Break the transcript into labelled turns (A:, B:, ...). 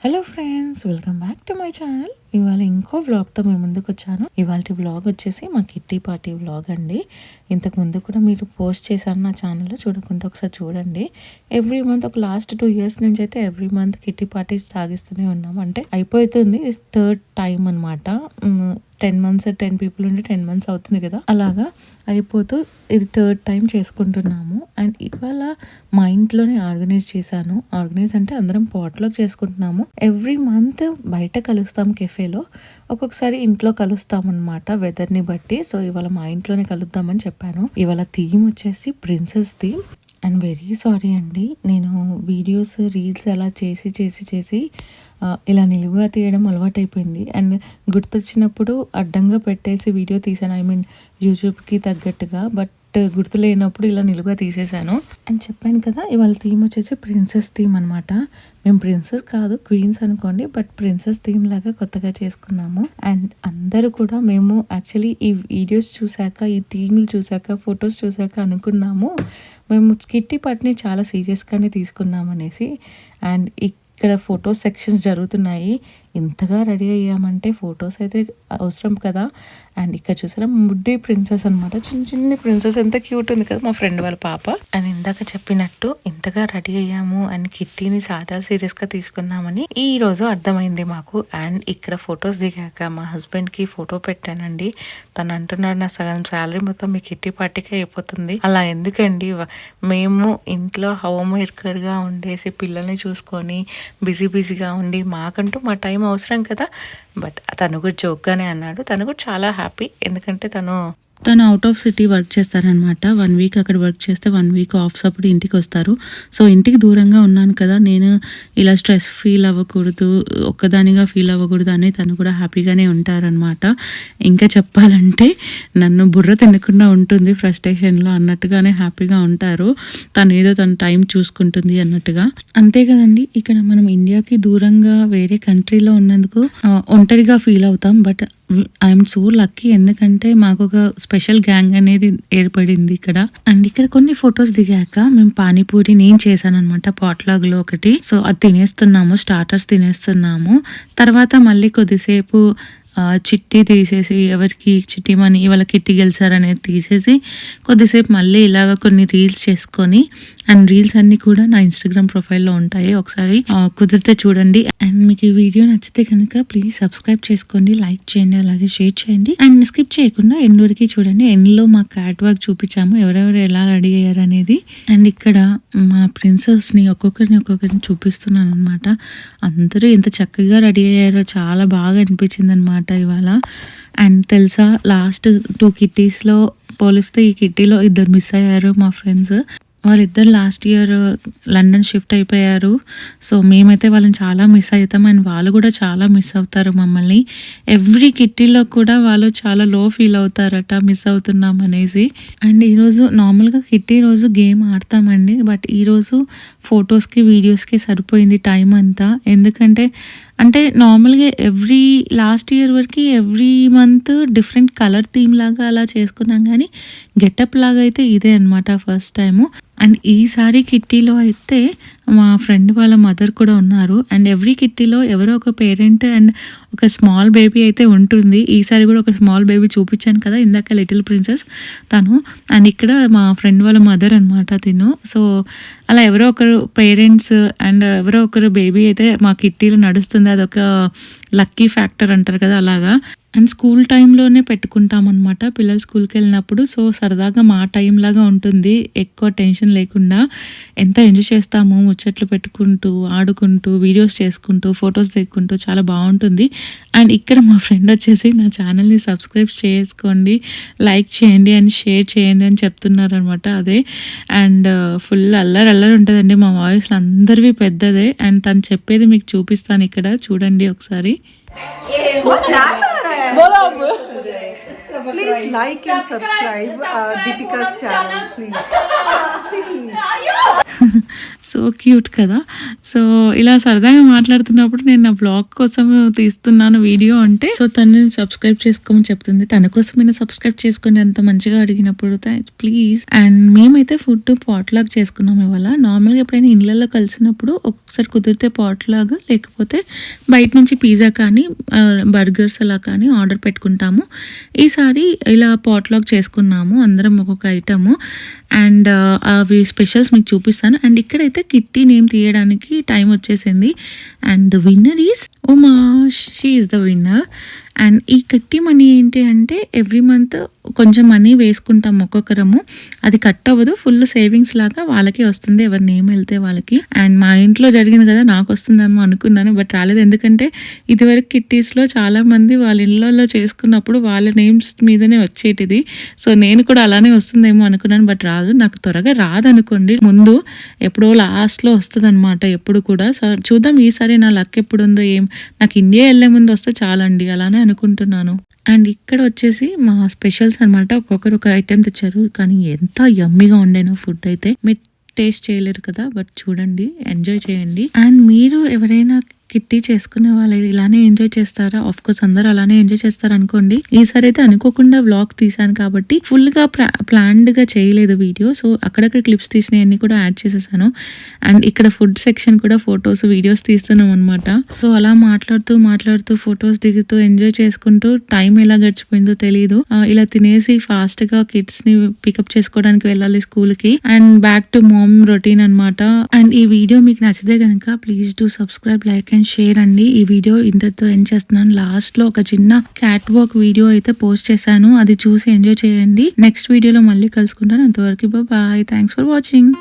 A: Hello friends, welcome back to my channel. ఇవాళ ఇంకో వ్లాగ్తో మీ ముందుకు వచ్చాను. ఇవాళ వ్లాగ్ వచ్చేసి మా కిట్టి పార్టీ వ్లాగ్ అండి. ఇంతకు ముందు కూడా మీరు పోస్ట్ చేశాను నా ఛానల్లో, చూడకుండా ఒకసారి చూడండి. ఎవ్రీ మంత్ ఒక లాస్ట్ 2 years నుంచి అయితే ఎవ్రీ మంత్ కిట్టి పార్టీస్ సాగిస్తూనే ఉన్నాం. అంటే అయిపోతుంది, థర్డ్ టైం అనమాట. 10 months 10 people ఉంటే 10 months అవుతుంది కదా, అలాగా అయిపోతూ ఇది థర్డ్ టైం చేసుకుంటున్నాము. అండ్ ఇవాళ మా ఇంట్లోనే ఆర్గనైజ్ చేశాను. ఆర్గనైజ్ అంటే అందరం పాట్లో చేసుకుంటున్నాము. ఎవ్రీ మంత్ బయట కలుస్తాం కెఫేలో, ఒక్కొక్కసారి ఇంట్లో కలుస్తాం అనమాట వెదర్ని బట్టి. సో ఇవాళ మా ఇంట్లోనే కలుద్దామని చెప్పాను. ఇవాళ థీమ్ వచ్చేసి princess theme. And very sorry అండి, నేను వీడియోస్ రీల్స్ అలా చేసి ఇలా నిలువుగా తీయడం అలవాటైపోయింది. అండ్ గుర్తొచ్చినప్పుడు అడ్డంగా పెట్టేసి వీడియో తీసాను, యూట్యూబ్కి తగ్గట్టుగా. బట్ గుర్తు లేనప్పుడు ఇలా నిలువుగా తీసేశాను. అండ్ చెప్పాను కదా, ఇవాళ థీమ్ వచ్చేసి ప్రిన్సెస్ థీమ్ అనమాట. మేము ప్రిన్సెస్ కాదు, క్వీన్స్ అనుకోండి, బట్ ప్రిన్సెస్ థీమ్ లాగా కొత్తగా చేసుకున్నాము. అండ్ అందరూ కూడా మేము యాక్చువల్లీ ఈ వీడియోస్ చూసాక, ఈ థీమ్లు చూసాక, ఫొటోస్ చూసాక అనుకున్నాము మేము కిట్టి పార్టీని చాలా సీరియస్గానే తీసుకున్నామనేసి. అండ్ ఇక్కడ ఫొటో సెక్షన్స్ జరుగుతున్నాయి. ఇంతగా రెడీ అయ్యామంటే ఫొటోస్ అయితే అవసరం కదా. అండ్ ఇక్కడ చూసారా, ముడ్డి ప్రిన్సెస్ అనమాట, చిన్న ప్రిన్సెస్, ఎంత క్యూట్ ఉంది కదా, మా ఫ్రెండ్ వాళ్ళ పాప. అండ్ ఇందాక చెప్పినట్టు ఇంతగా రెడీ అయ్యాము అండ్ కిట్టీని చాలా సీరియస్గా తీసుకున్నామని ఈ రోజు అర్థమైంది మాకు. అండ్ ఇక్కడ ఫొటోస్ దిగాక మా హస్బెండ్కి ఫోటో పెట్టానండి. తను అంటున్నాడు, నా సగం శాలరీ మొత్తం మీ కిట్టి పార్టీకే అయిపోతుంది. అలా ఎందుకండి, మేము ఇంట్లో హోమ్ మేకర్గా ఉండేసి పిల్లల్ని చూసుకొని బిజీగా ఉండి మాకంటూ మా టైం అవసరం కదా. బట్ తను కూడా జోక్గానే అన్నాడు. తను కూడా చాలా హ్యాపీ, ఎందుకంటే తను అవుట్ ఆఫ్ సిటీ వర్క్ చేస్తారనమాట. 1 week అక్కడ వర్క్ చేస్తే 1 week ఆఫ్స్ అప్పుడు ఇంటికి వస్తారు. సో ఇంటికి దూరంగా ఉన్నాను కదా, నేను ఇలా స్ట్రెస్ ఫీల్ అవ్వకూడదు, ఒక్కదానిగా ఫీల్ అవ్వకూడదు అని తను కూడా హ్యాపీగానే ఉంటారనమాట. ఇంకా చెప్పాలంటే నన్ను బుర్ర తినకుండా ఉంటుంది ఫ్రస్ట్రేషన్లో అన్నట్టుగానే హ్యాపీగా ఉంటారు. తను ఏదో తన టైం చూసుకుంటుంది అన్నట్టుగా. అంతే కదండి, ఇక్కడ మనం ఇండియాకి దూరంగా వేరే కంట్రీలో ఉన్నందుకు ఒంటరిగా ఫీల్ అవుతాం. బట్ ఐఎమ్ సో లక్కీ, ఎందుకంటే మాకు ఒక స్పెషల్ గ్యాంగ్ అనేది ఏర్పడింది ఇక్కడ. అండ్ ఇక్కడ కొన్ని ఫొటోస్ దిగాక మేము పానీపూరి నేను చేశాను అనమాట పాట్లాగ్ లో ఒకటి. సో అది తినేస్తున్నాము, స్టార్టర్స్ తినేస్తున్నాము. తర్వాత మళ్ళీ కొద్దిసేపు చిట్టి తీసేసి, ఎవరికి చిట్టి మనీ ఇవాళ కిట్టి గెలిచారనేది తీసేసి కొద్దిసేపు మళ్ళీ ఇలాగ కొన్ని రీల్స్ చేసుకొని, అండ్ రీల్స్ అన్ని కూడా నా ఇన్స్టాగ్రామ్ ప్రొఫైల్లో ఉంటాయి, ఒకసారి కుదిరితే చూడండి. అండ్ మీకు ఈ వీడియో నచ్చితే కనుక ప్లీజ్ సబ్స్క్రైబ్ చేసుకోండి, లైక్ చేయండి, అలాగే షేర్ చేయండి. అండ్ స్కిప్ చేయకుండా ఎండ్ వరకు చూడండి. ఎండ్లో మా క్యాట్ వాక్ చూపించాము, ఎవరెవరు ఎలా రెడీ అయ్యారు అనేది. అండ్ ఇక్కడ మా ప్రిన్సెస్ని ఒక్కొక్కరిని చూపిస్తున్నాను అనమాట. అందరూ ఎంత చక్కగా రెడీ అయ్యారో చాలా బాగా అనిపించింది అనమాట ఇవాళ. అండ్ తెలుసా, లాస్ట్ 2 కిట్టీస్లో పోలిస్తే ఈ కిట్టీలో 2 మిస్ అయ్యారు మా ఫ్రెండ్స్. వాళ్ళిద్దరు లాస్ట్ ఇయర్ లండన్ షిఫ్ట్ అయిపోయారు. సో మేమైతే వాళ్ళని చాలా మిస్ అవుతాం, అండ్ వాళ్ళు కూడా చాలా మిస్ అవుతారు మమ్మల్ని. ఎవ్రీ కిట్టీలో కూడా వాళ్ళు చాలా లో ఫీల్ అవుతారట, మిస్ అవుతున్నాం అనేసి. అండ్ ఈరోజు నార్మల్గా కిట్టీ రోజు గేమ్ ఆడతామండి, బట్ ఈరోజు ఫొటోస్కి వీడియోస్కి సరిపోయింది టైం అంతా. ఎందుకంటే నార్మల్గా లాస్ట్ ఇయర్ వరకు every month different colour theme లాగా అలా చేసుకున్నాం, కానీ గెటప్ లాగా అయితే ఇదే అనమాట ఫస్ట్ టైము. అండ్ ఈసారి కిట్టీలో అయితే మా ఫ్రెండ్ వాళ్ళ మదర్ కూడా ఉన్నారు. అండ్ ఎవ్రీ కిట్టీలో ఎవరో ఒక పేరెంట్ అండ్ ఒక స్మాల్ బేబీ అయితే ఉంటుంది. ఈసారి కూడా ఒక స్మాల్ బేబీ చూపించాను కదా ఇందాక, లిటిల్ ప్రిన్సెస్ తను. అండ్ ఇక్కడ మా ఫ్రెండ్ వాళ్ళ మదర్ అనమాట తిను. సో అలా ఎవరో ఒకరు పేరెంట్స్ అండ్ ఎవరో ఒకరు బేబీ అయితే మా కిట్టీలో నడుస్తుంది. అదొక లక్కీ ఫ్యాక్టర్ అంటారు కదా, అలాగా. అండ్ స్కూల్ టైంలోనే పెట్టుకుంటాం అనమాట, పిల్లలు స్కూల్కి వెళ్ళినప్పుడు. సో సరదాగా మా టైం లాగా ఉంటుంది, ఎక్కువ టెన్షన్ లేకుండా. ఎంత ఎంజాయ్ చేస్తాము, ముచ్చట్లు పెట్టుకుంటూ, ఆడుకుంటూ, వీడియోస్ చేసుకుంటూ, ఫొటోస్ తెచ్చుకుంటూ, చాలా బాగుంటుంది. అండ్ ఇక్కడ మా ఫ్రెండ్ వచ్చేసి నా ఛానల్ని సబ్స్క్రైబ్ చేసుకోండి, లైక్ చేయండి అండ్ షేర్ చేయండి అని చెప్తున్నారు అనమాట. అదే. అండ్ ఫుల్ అల్లరి ఉంటుందండి మా వాయిస్, అందరివి పెద్దదే. అండ్ తను చెప్పేది మీకు చూపిస్తాను, ఇక్కడ చూడండి ఒకసారి.
B: Please like and subscribe Deepika's channel, please.
A: So cute కదా. సో ఇలా సరదాగా మాట్లాడుతున్నప్పుడు నేను నా బ్లాగ్ కోసం తీస్తున్నాను వీడియో అంటే, సో తను సబ్స్క్రైబ్ చేసుకోమని చెప్తుంది. తన కోసమైనా సబ్స్క్రైబ్ చేసుకొని అంత మంచిగా అడిగినప్పుడు ప్లీజ్. అండ్ మేమైతే ఫుడ్ పాట్లాగ్ చేసుకున్నాం ఇవాళ. నార్మల్గా ఎప్పుడైనా ఇళ్ళల్లో కలిసినప్పుడు ఒక్కొక్కసారి కుదిరితే పాట్లాగ్, లేకపోతే బయట నుంచి పిజ్జా కానీ బర్గర్స్ అలా కానీ ఆర్డర్ పెట్టుకుంటాము. ఈసారి ఇలా పాట్లాగ్ చేసుకున్నాము అందరం ఒక్కొక్క ఐటము. అండ్ అవి స్పెషల్స్ మీకు చూపిస్తాను. అండ్ ఇక్కడైతే కిట్టి నేమ్ తీయడానికి టైం వచ్చేసింది. And the winner is Uma, she is the winner. And ఈ కిట్టి మనీ ఏంటి అంటే ఎవ్రీ మంత్ కొంచెం మనీ వేసుకుంటాం ఒక్కొక్కరము, అది కట్ అవ్వదు, ఫుల్ సేవింగ్స్ లాగా వాళ్ళకి వస్తుంది, ఎవరి నేమ్ వెళ్తే వాళ్ళకి. అండ్ మా ఇంట్లో జరిగింది కదా, నాకు వస్తుందేమో అనుకున్నాను, బట్ రాలేదు. ఎందుకంటే ఇదివరకు కిట్టీస్లో చాలా మంది వాళ్ళ ఇళ్ళల్లో చేసుకున్నప్పుడు వాళ్ళ నేమ్స్ మీదనే వచ్చేటిది. సో నేను కూడా అలానే వస్తుందేమో అనుకున్నాను, బట్ రాదు. నాకు త్వరగా రాదనుకోండి, ముందు ఎప్పుడో లాస్ట్లో వస్తుంది అనమాట ఎప్పుడు కూడా. సో చూద్దాం ఈసారి నా లక్ ఎప్పుడు ఉందో. నాకు ఇండియా వెళ్ళే ముందు వస్తే చాలండి, అలానే అనుకుంటున్నాను. అండ్ ఇక్కడ వచ్చేసి మా స్పెషల్స్ అనమాట. ఒక్కొక్కరు ఒక ఐటెం తెచ్చారు, కానీ ఎంత యమ్మీగా ఉండేనో ఫుడ్ అయితే. మీరు టేస్ట్ చేయలేరు కదా, బట్ చూడండి, ఎంజాయ్ చేయండి. అండ్ మీరు ఎవరైనా కిట్టి చేసుకునే వాళ్ళు ఇలానే ఎంజాయ్ చేస్తారా? ఆఫ్ కోర్స్ అందరూ అలానే ఎంజాయ్ చేస్తారు అనుకోండి. ఈసారి అయితే అనుకోకుండా వ్లాగ్ తీసాను కాబట్టి ఫుల్ గా ప్లాన్డ్ గా చేయలేదు వీడియో. సో అక్కడక్కడ క్లిప్స్ తీసినవన్నీ కూడా యాడ్ చేసేసాను. అండ్ ఇక్కడ ఫుడ్ సెక్షన్ కూడా ఫొటోస్ వీడియోస్ తీస్తున్నాం అనమాట. సో అలా మాట్లాడుతూ ఫొటోస్ దిగుతూ ఎంజాయ్ చేసుకుంటూ టైం ఎలా గడిచిపోయిందో తెలియదు. ఇలా తినేసి ఫాస్ట్ గా కిడ్స్ ని పికప్ చేసుకోవడానికి వెళ్ళాలి స్కూల్ కి. And back to mom routine అనమాట. అండ్ ఈ వీడియో మీకు నచ్చితే కనుక please do subscribe, like and share అండి. ఈ వీడియో ఇంతతో ఎండ్ చేస్తున్నాను. లాస్ట్ లో ఒక చిన్న క్యాట్ వాక్ వీడియో అయితే పోస్ట్ చేశాను, అది చూసి ఎంజాయ్ చేయండి. నెక్స్ట్ వీడియోలో మళ్ళీ కలుసుకుంటాను. అంతవరకు బాయ్. Thanks for watching.